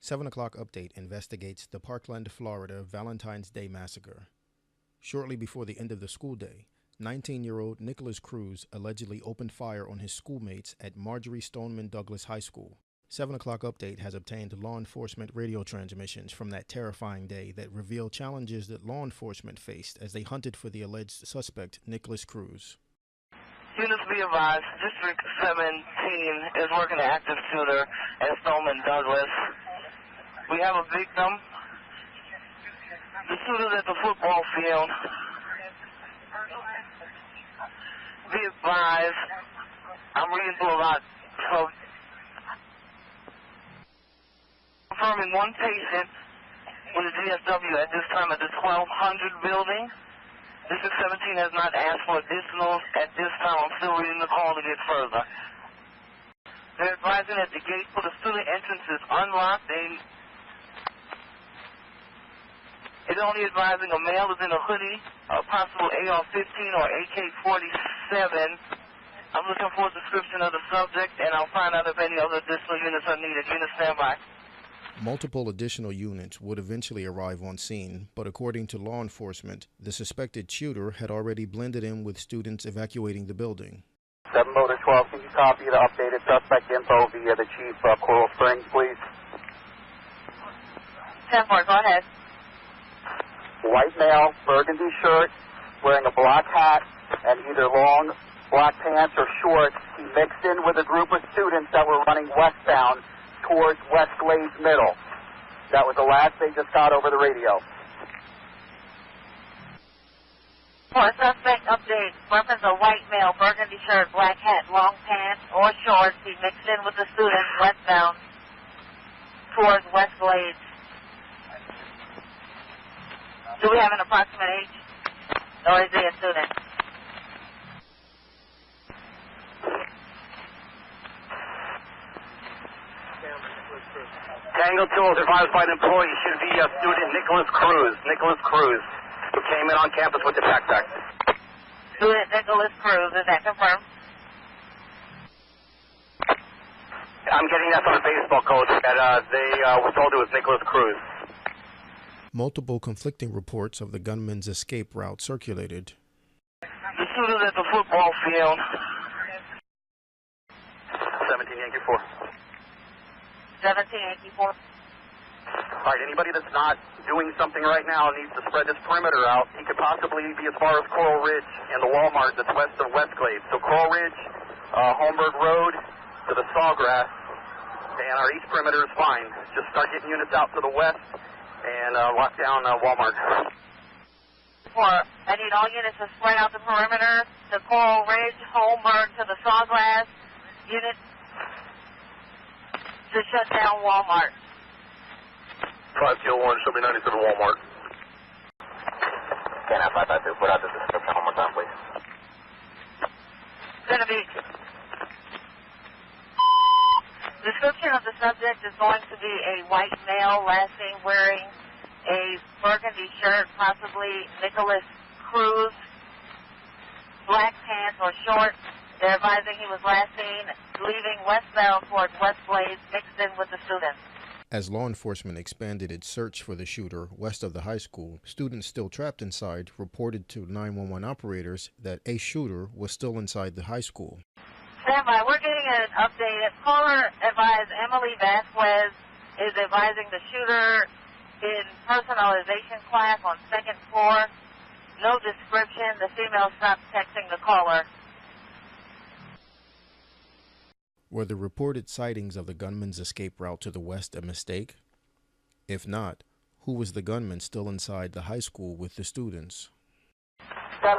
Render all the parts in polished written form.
7 o'clock update investigates the Parkland, Florida Valentine's Day massacre. Shortly before the end of the school day, 19-year-old Nicholas Cruz allegedly opened fire on his schoolmates at Marjorie Stoneman Douglas High School. 7 o'clock update has obtained law enforcement radio transmissions from that terrifying day that reveal challenges that law enforcement faced as they hunted for the alleged suspect, Nicholas Cruz. Units be advised, District 17 is working an active shooter at Stoneman Douglas. We have a victim. The shooter's at the football field. Be advised, I'm reading through a lot, so confirming one patient with a GSW at this time at the 1200 building. District 17 has not asked for additionals at this time. I'm still reading the call to get further. They're advising that the gate for the student entrance is unlocked. It's only advising a male is in a hoodie, a possible AR-15 or AK-47. I'm looking for a description of the subject, and I'll find out if any other additional units are needed. Units stand by. Multiple additional units would eventually arrive on scene, but according to law enforcement, the suspected shooter had already blended in with students evacuating the building. 7 Motor 12, can you copy the updated suspect info via the chief of Coral Springs, please? 10-4, go ahead. White male, burgundy shirt, wearing a black hat and either long black pants or shorts. He mixed in with a group of students that were running westbound towards West Glades Middle. That was the last they just got over the radio. For suspect update, reference a white male, burgundy shirt, black hat, long pants or shorts. He mixed in with the students westbound towards West Glades. Do we have an approximate age? Or is he a student? Tango 2 is advised by an employee should be student Nicholas Cruz, who came in on campus with the backpack. Student Nicholas Cruz, is that confirmed? I'm getting that from the baseball coach that they were told it was Nicholas Cruz. Multiple conflicting reports of the gunman's escape route circulated. The shooter's at the football field. 17 Yankee 4. 17 Yankee 4. All right, anybody that's not doing something right now needs to spread this perimeter out. He could possibly be as far as Coral Ridge and the Walmart that's west of West Glades. So Coral Ridge, Holmberg Road to the Sawgrass, and our east perimeter is fine. Just start getting units out to the west and lock down Walmart. I need all units to spread out the perimeter to Coral Ridge, Holmberg to the Sawgrass. Units to shut down Walmart. 501, show me 90 to the Walmart. Can I 552 put out the description one more time, please? Gonna be. Description of the subject is going to be a white male, last seen wearing a burgundy shirt, possibly Nicholas Cruz, black pants or shorts. They're advising he was last seen leaving westbound towards West Glades, mixed in with the students. As law enforcement expanded its search for the shooter west of the high school, students still trapped inside reported to 911 operators that a shooter was still inside the high school. Standby, we're getting an update. Caller advised Emily Vasquez is advising the shooter in personalization class on second floor. No description. The female stopped texting the caller. Were the reported sightings of the gunman's escape route to the west a mistake? If not, who was the gunman still inside the high school with the students? 10-3,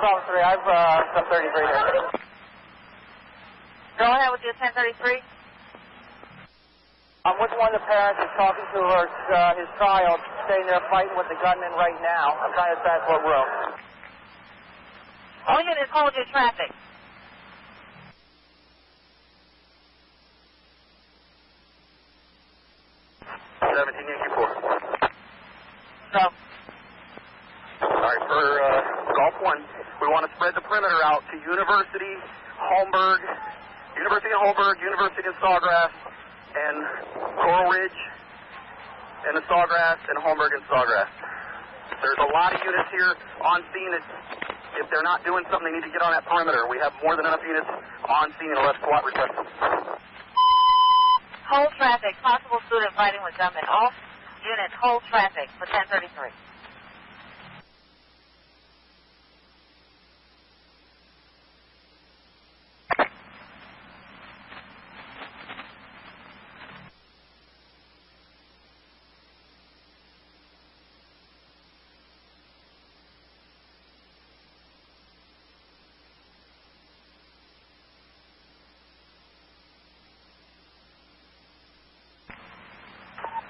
I've 1033 there. Go ahead with your 1033. I'm with one of the parents who's talking to his child, saying they're fighting with the gunman right now. I'm trying to assess what room. All units hold your traffic. So. All right, for Golf 1, we want to spread the perimeter out to University, Holmberg, University of Sawgrass, and Coral Ridge, in the Sawgrass and Holmberg and Sawgrass. There's a lot of units here on scene that, if they're not doing something, they need to get on that perimeter. We have more than enough units on scene unless SWAT requests them. Hold traffic. Possible student fighting with gunmen. All units hold traffic for 1033.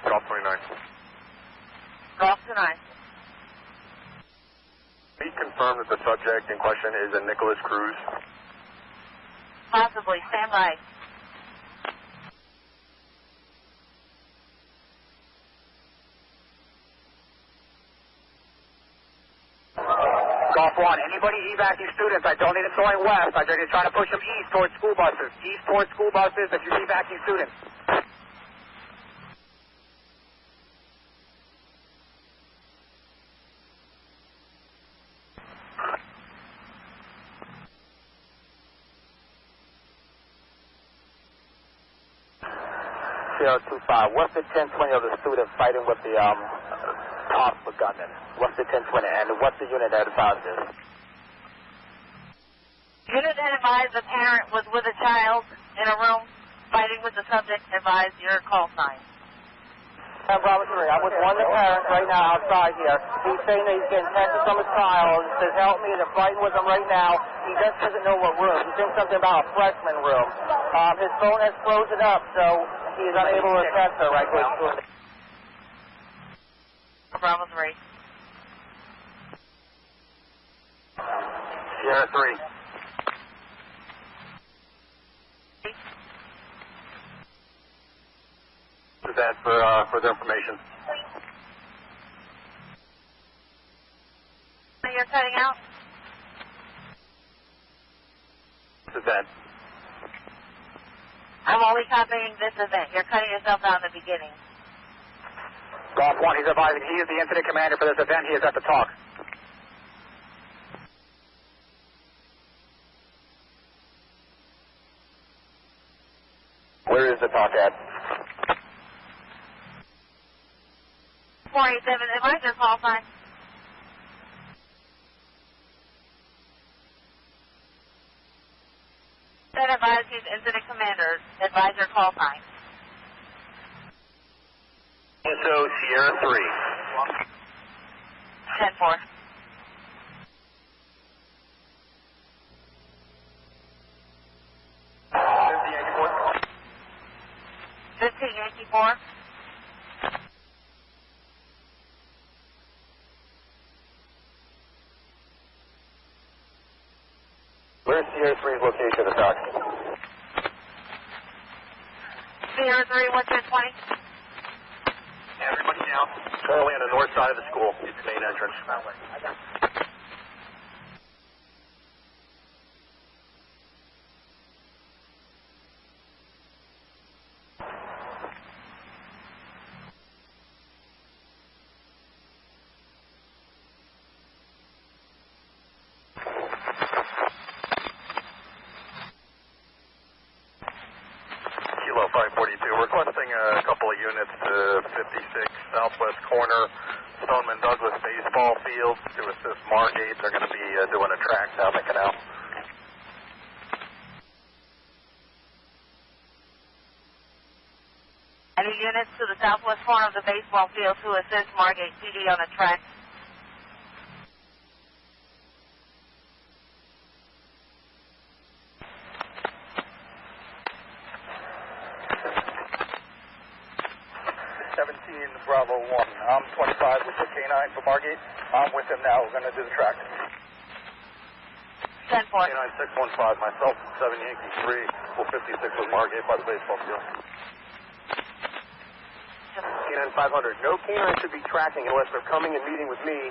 Golf 29. Golf 29. We confirm that the subject in question is a Nicholas Cruz. Possibly. Stand by. Golf 1, anybody evac these students? I don't need them going west. I'm just trying to push them east towards school buses. East towards school buses if you evac these students. Sierra 25, what's the 1020 of the student fighting with the possible gunman? What's the 1020 and what's the unit that advised this? Unit that advised the parent was with a child in a room fighting with the subject. Advised your call sign. Marjorie, I'm with one of the parents right now outside here. He's saying that he's getting texts from his child. He says, help me, they're fighting with him right now. He just doesn't know what room. He thinks something about a freshman room. His phone has frozen up, so he's unable to access her right quick. Bravo 3. Sierra 3. Is that for the information? You're cutting out? This is that. I'm only copying this event. You're cutting yourself out in the beginning. Golf 1, he's advising he is the incident commander for this event. He is at the talk. Where is the talk at? 487, advise your call sign. That advise he's incident commander. Advise your call sign. So Sierra 3. 10-4. Yankee 4. Where's Sierra 3's location, Doc? Sierra 3, what's your 20? Everybody down. Currently on the north side of the school. It's the main entrance. Kilo 542, requesting a couple of units to 56 southwest corner, Stoneman Douglas baseball field to assist Margate. They're going to be doing a track down the canal. Any units to the southwest corner of the baseball field to assist Margate PD on a track? Bravo 1. I'm 25 with the K9 for Margate. I'm with him now. We're going to do the track. 10-4. K9 615, myself 7 Yankee 3, 56 with Margate by the baseball field. K9 500, no K9 should be tracking unless they're coming and meeting with me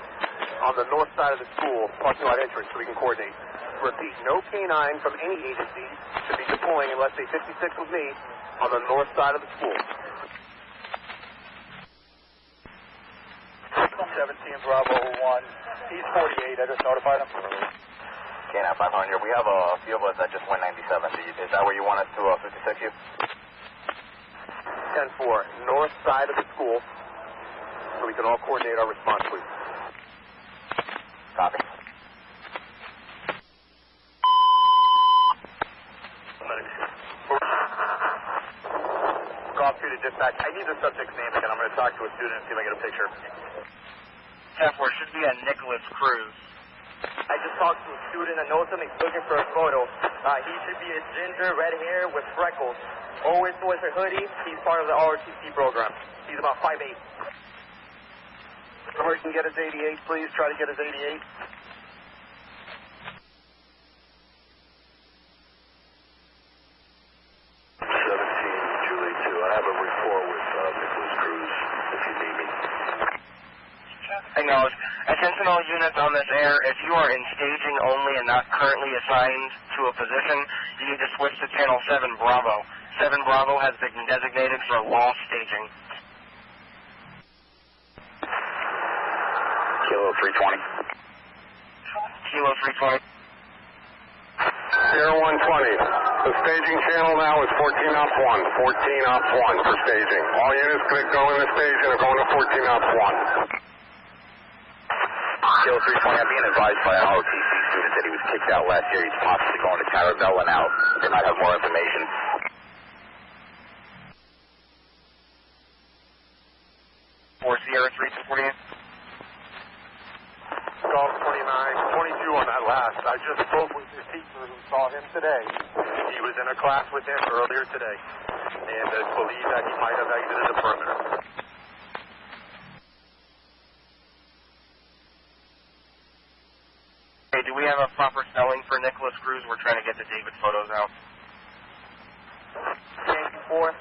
on the north side of the school, parking lot entrance, so we can coordinate. Repeat, no K9 from any agency should be deploying unless they 56 with me on the north side of the school. 17 Bravo 1. He's 48. I just notified him. Canine 500. We have a few of us that just went 97. Is that where you want us to 56 you? 10-4. North side of the school. So we can all coordinate our response, please. Copy. Call 2 to dispatch. I need the subject's name again. I'm going to talk to a student and see if I get a picture. 10-4. Should be a Nicholas Cruz. I just talked to a student. I know something's looking for a photo. He should be a ginger, red hair with freckles. Always wears a hoodie. He's part of the ROTC program. He's about 5'8". Somebody can get his 88, please. Try to get his 88. 17, Julie 2. I have a rapport with Nicholas Cruz, if you need me. Acknowledge. Attention all units on this air, if you are in staging only and not currently assigned to a position, you need to switch to channel 7 Bravo. 7 Bravo has been designated for lost staging. Kilo 320. Kilo 320. Sierra 120. The staging channel now is 14 ops 1. 14 ops 1 for staging. All units click go in the stage and are going to 14 ops 1. Kilo 320, I'm being advised by an ROTC student that he was kicked out last year. He's possibly going to Carabella now. They might have more information. For Sierra 348. Golf 29, 22 on that last. I just spoke with his teacher who saw him today. He was in a class with him earlier today, and it's believed that he might have exited the perimeter. Hey, do we have a proper spelling for Nicholas Cruz? We're trying to get the David photos out. 4,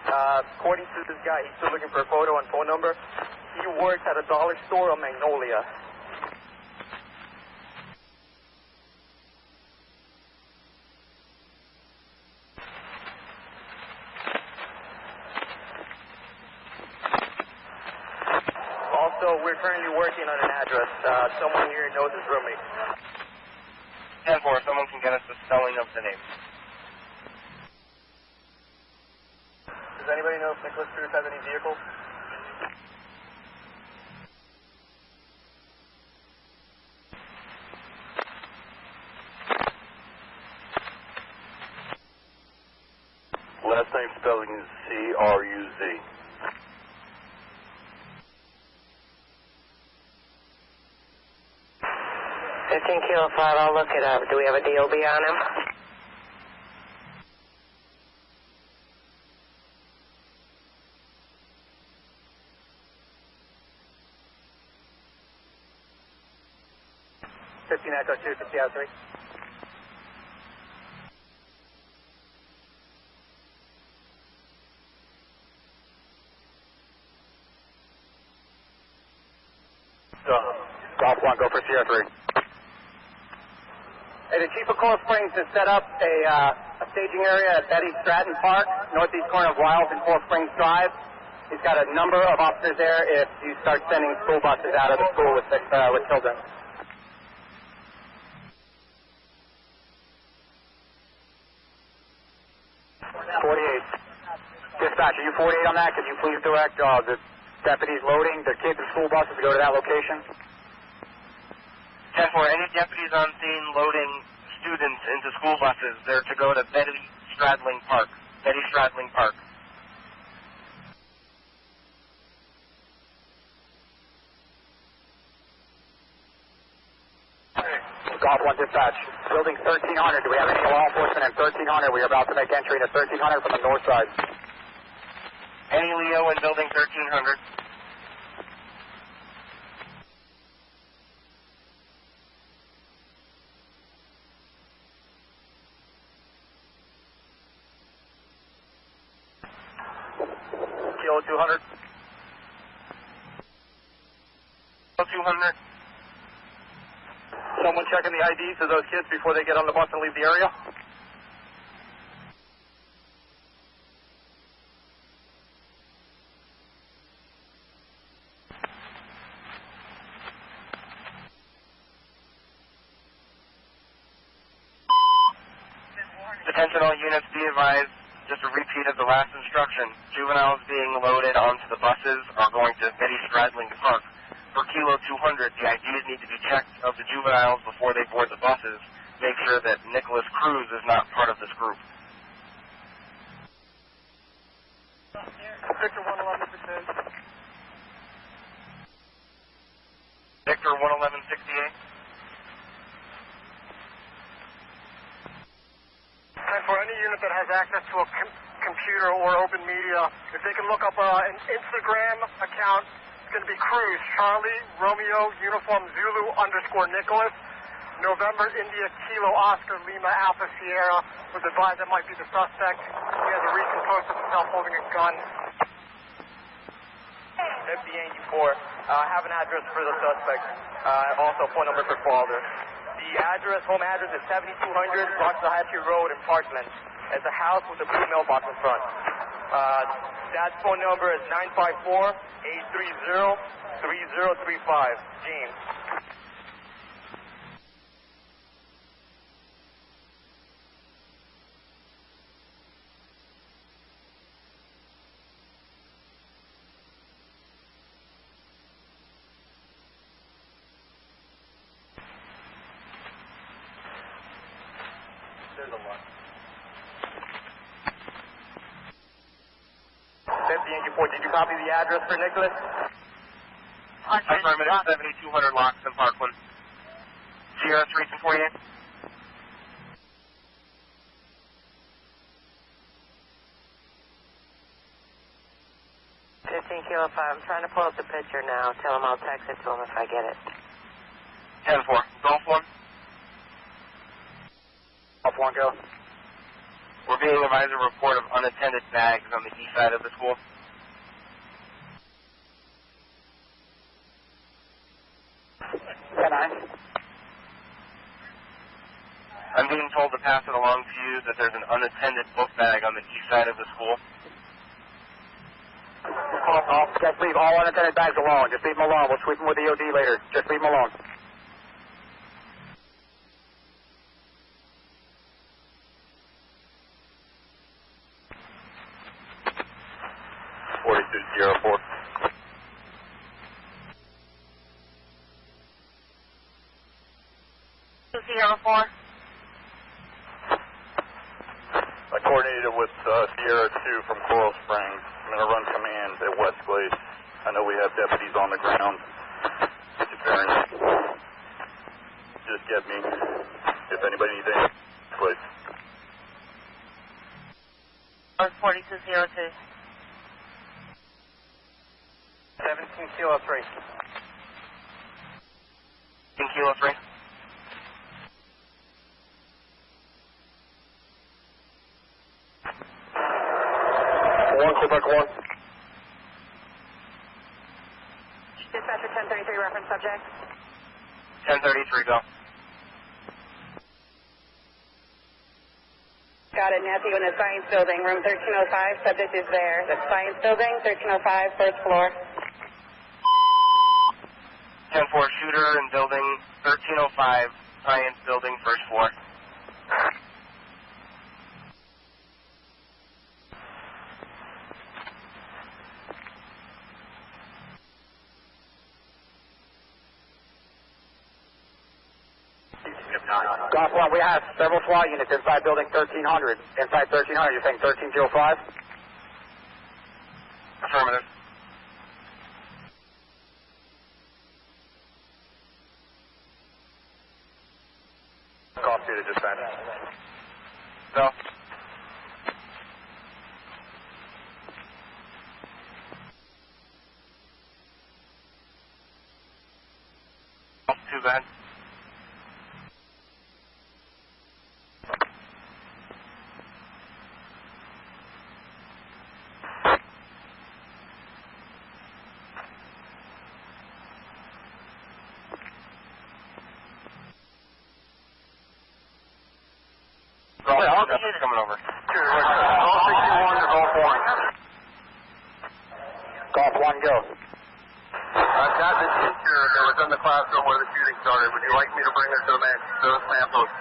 according to this guy, he's still looking for a photo and phone number. He works at a dollar store on Magnolia. Also, we're currently working on an address. Someone here knows his roommate. 10-4, someone can get us the spelling of the name. Does anybody know if Nicholas Cruz has any vehicles? Last name spelling is C-R-U-Z. Kilo 5, I'll look it up. Do we have a DOB on him? Echo 2, 50 out 3. Golf 1, go for Sierra 3. Hey, the Chief of Coral Springs has set up a staging area at Betty Stratton Park, northeast corner of Wild and Coral Springs Drive. He's got a number of officers there if you start sending school buses out of the school with children. 48. Dispatch, are you 48 on that? Could you please direct the deputies loading the kids and school buses to go to that location? 10-4, any deputies on scene loading students into school buses, they're to go to Betty Stradling Park. Betty Stradling Park. Golf 1 dispatch. Building 1300. Do we have any law enforcement in 1300? We are about to make entry into 1300 from the north side. Any Leo in building 1300? Kilo 200. Kilo 200. Someone checking the IDs of those kids before they get on the bus and leave the area? Attention all units, be advised, just a repeat of the last instruction. Juveniles being loaded onto the buses are going to be straddling the park. For Kilo 200, the IDs need to be checked of the juveniles before they board the buses. Make sure that Nicholas Cruz is not part of this group. Victor 11168. Victor 11168. And for any unit that has access to a computer or open media, if they can look up an Instagram account, it's going to be Cruz, Charlie, Romeo, Uniform Zulu _ Nicholas, November, India, Kilo, Oscar, Lima, Alpha, Sierra, was advised that might be the suspect. He has a recent post of himself holding a gun. FD84, have an address for the suspect, also phone number for father. The address, home address is 7200 Roxahatchee Road in Parkland. It's a house with a blue mailbox in front. Dad's phone number is 954-830-3035. James. There's a lot. 5084, did you copy the address for Nicholas? Affirmative, 7200 Locks in Parkland. Sierra 3248. 15 Kilo 5. I'm trying to pull up the picture now. Tell him I'll text it to him if I get it. 10-4. Golf 1. Golf 1, go. We're being advised a report of unattended bags on the east side of the school. I'm being told to pass it along to you that there's an unattended book bag on the east side of the school. Just leave all unattended bags alone. Just leave them alone. We'll sweep them with the EOD later. Just leave them alone. Sierra 4. I coordinated with Sierra 2 from Coral Springs. I'm going to run command at Westglade. I know we have deputies on the ground. Just get me if anybody needs anything. Please. 4202. 17 Kilo 3. 10 Kilo 3. Quebec 1. Dispatcher 1033, reference subject. 1033, go. Got it, Nancy, in the science building, room 1305. Subject is there. The science building, 1305, first floor. 10-4, shooter in building 1305, science building, first floor. Golf 1, we have several SWAT units inside building 1300. Inside 1300, you're saying 1305? Affirmative. Golf 2 to dispatch. Go. Golf 2, go ahead. Coming over. Golf 61 to Golf 1. Golf 1, go. I've got the teacher that was in the classroom where the shooting started. Would you like me to bring her to the man post?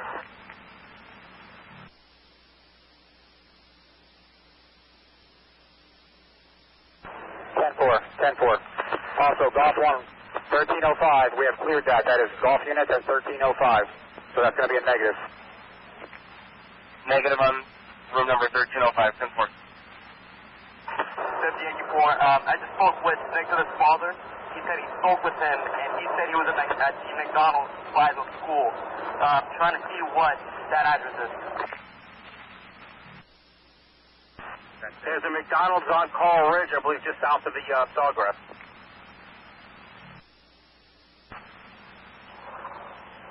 10-4. Also, Golf 1, 1305. We have cleared that. That is Golf unit at 1305. So that's going to be a negative. Negative on room number 1305, 10-4. 5084. I just spoke with Nicholas' father. He said he spoke with him, and he said he was at the McDonald's by the school, trying to see what that address is. There's a McDonald's on Coral Ridge, I believe, just south of the Sawgrass.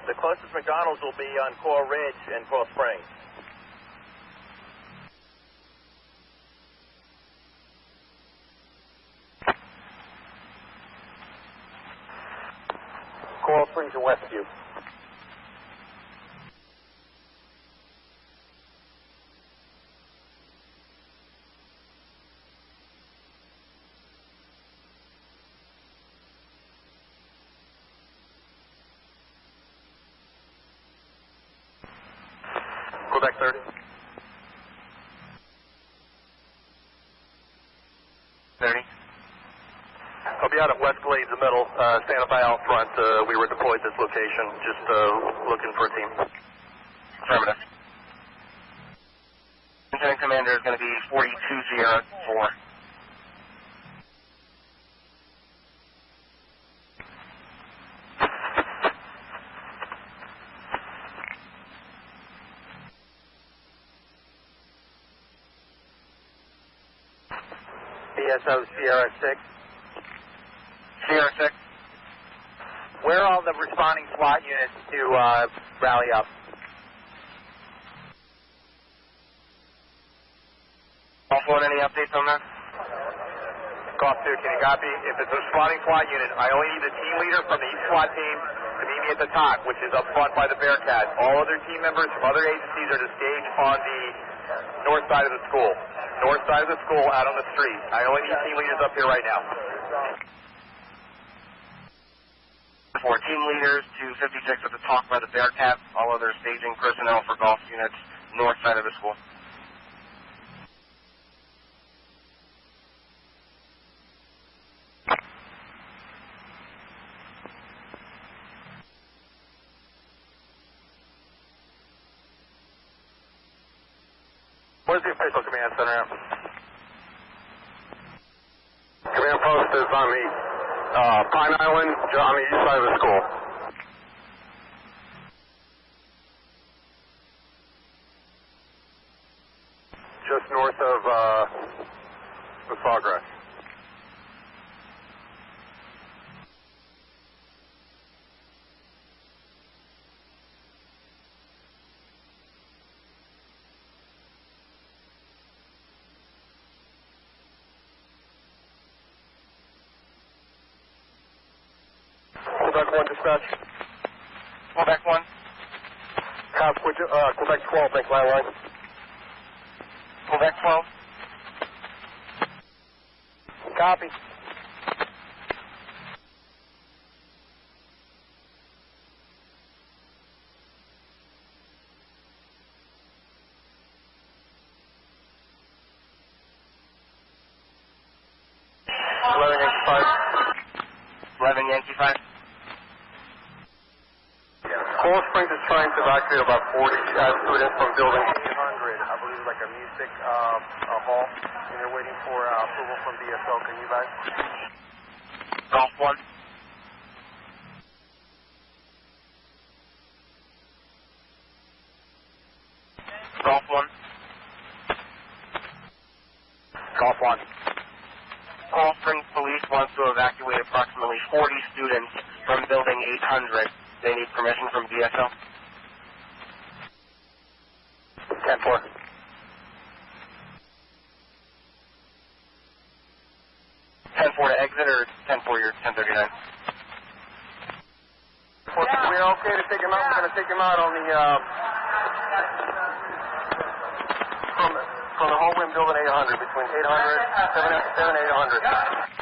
The closest McDonald's will be on Coral Ridge and Coral Springs. Coral Springs and Westview. Quebec 30. 30. I'll be out at West Glades, the middle, Santa Fe out front. We were deployed this location, just looking for a team. Affirmative. Lieutenant Commander is going to be 4204. BSO Sierra 6. Sierra 6. Where are all the responding SWAT units to rally up? Golf 1, any updates on that? Golf 2, can you copy? If it's a responding SWAT unit, I only need the team leader from the each SWAT team to meet me at the top, which is up front by the Bearcat. All other team members from other agencies are to stage on the north side of the school. North side of the school, out on the street. I only need team leaders up here right now. For team leaders to 56 at the top by the Bearcat. All other staging personnel for golf units north side of the school. Where's the official command center at? Command post is on the Pine Island, on the east side of the school. Just north of the Sawgrass. Quebec 1 dispatch. Quebec 1. Quebec 12, make my line. Quebec 12. Copy. Yankee 5. Coral Springs is trying to evacuate about 40 students from building 800. I believe it's like a music hall, and they're waiting for approval from BSO. Can you guys? Golf 1. Golf 1. Golf 1. Coral Springs Police wants to evacuate approximately 40 students from building 800. They need permission from DSL. 10-4. 10-4 to exit or 10-4 you're 1039? We're okay to take him out. We're going to take him out on the from the whole wing building 800, between 800, 7 800.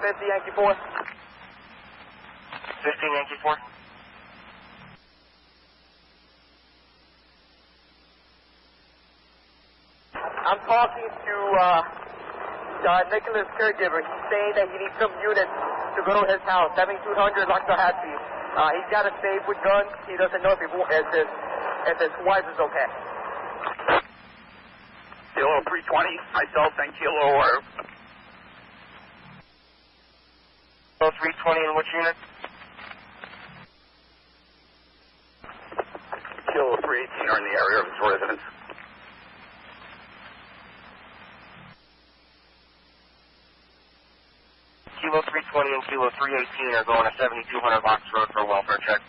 50 Yankee 4. 15 Yankee 4. I'm talking to Nicholas' caregiver. He's saying that he needs some units to go to his house, 7200 Loxahatchee. He's got a safe with guns. He doesn't know if his wife is okay. Kilo 320, myself and Kilo or... Kilo 320 in which unit? Kilo 318 are in the area of his residence. Kilo 320 and Kilo 318 are going to 7200 Box Road for a welfare check.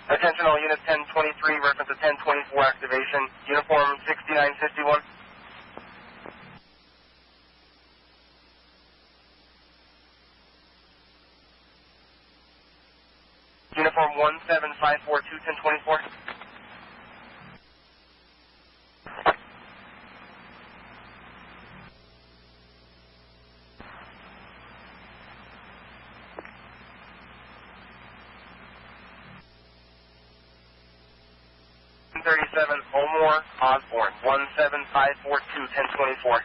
Attention all units 1023, reference to 1024 activation, uniform 6951. Uniform 17542, 1024. Omar Osborne, 17542, 1024.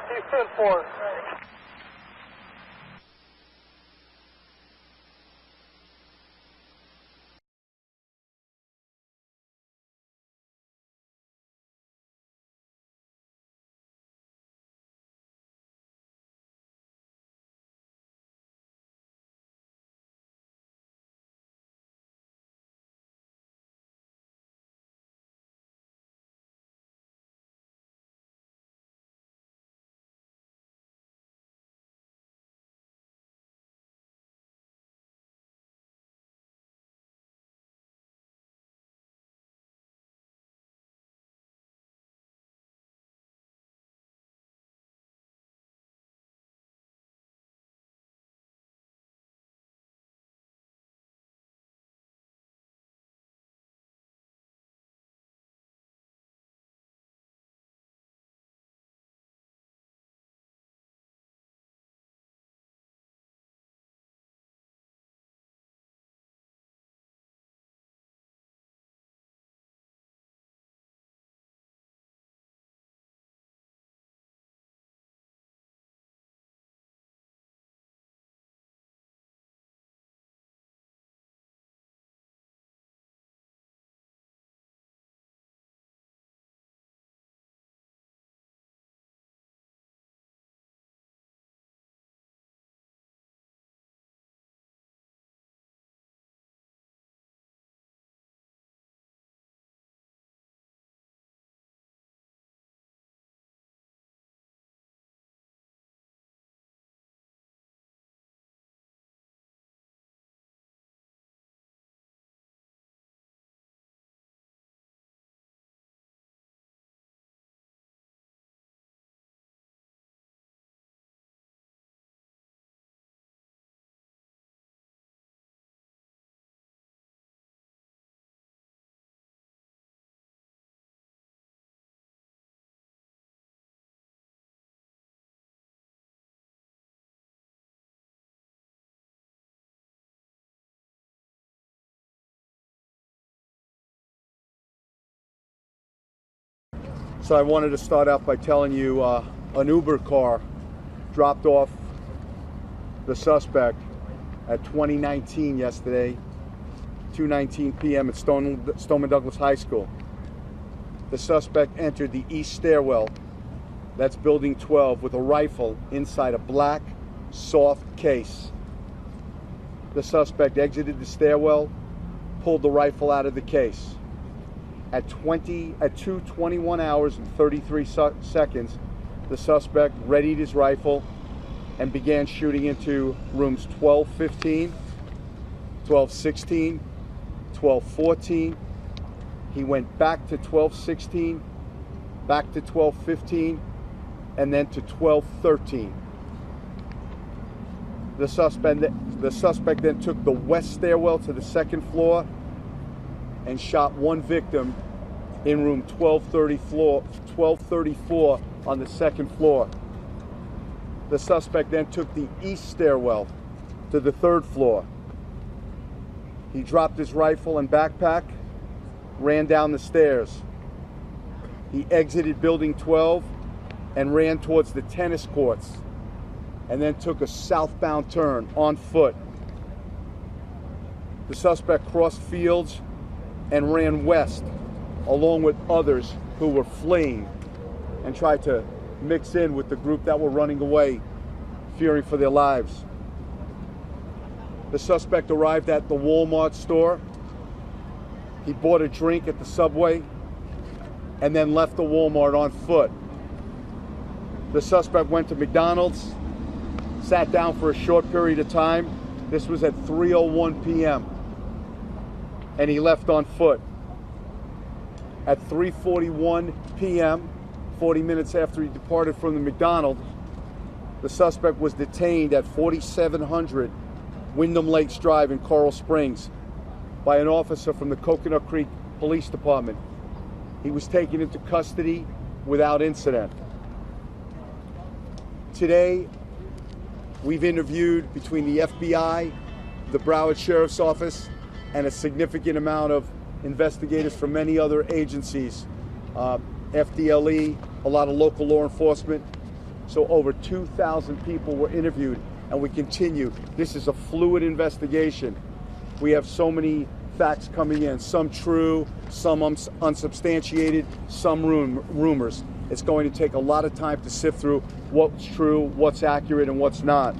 He's 10-4. So I wanted to start out by telling you an Uber car dropped off the suspect at 2019 yesterday, 2:19 p.m. at Stoneman Douglas High School. The suspect entered the east stairwell, that's building 12, with a rifle inside a black soft case. The suspect exited the stairwell, pulled the rifle out of the case. At 2:21 hours and 33 seconds, the suspect readied his rifle and began shooting into rooms 1215, 1216, 1214. He went back to 1216, back to 1215, and then to 1213. The suspect then took the west stairwell to the second floor and shot one victim in room 1234 on the second floor. The suspect then took the east stairwell to the third floor. He dropped his rifle and backpack, ran down the stairs. He exited building 12 and ran towards the tennis courts, and then took a southbound turn on foot. The suspect crossed fields and ran west, along with others who were fleeing, and tried to mix in with the group that were running away, fearing for their lives. The suspect arrived at the Walmart store. He bought a drink at the Subway and then left the Walmart on foot. The suspect went to McDonald's, sat down for a short period of time. This was at 3:01 p.m. and he left on foot. At 3:41 p.m., 40 minutes after he departed from the McDonald's, the suspect was detained at 4700 Wyndham Lakes Drive in Coral Springs by an officer from the Coconut Creek Police Department. He was taken into custody without incident. Today, we've interviewed between the FBI, the Broward Sheriff's Office, and a significant amount of investigators from many other agencies, FDLE, a lot of local law enforcement. So over 2,000 people were interviewed, and we continue. This is a fluid investigation. We have so many facts coming in, some true, some unsubstantiated, some rumors. It's going to take a lot of time to sift through what's true, what's accurate, and what's not.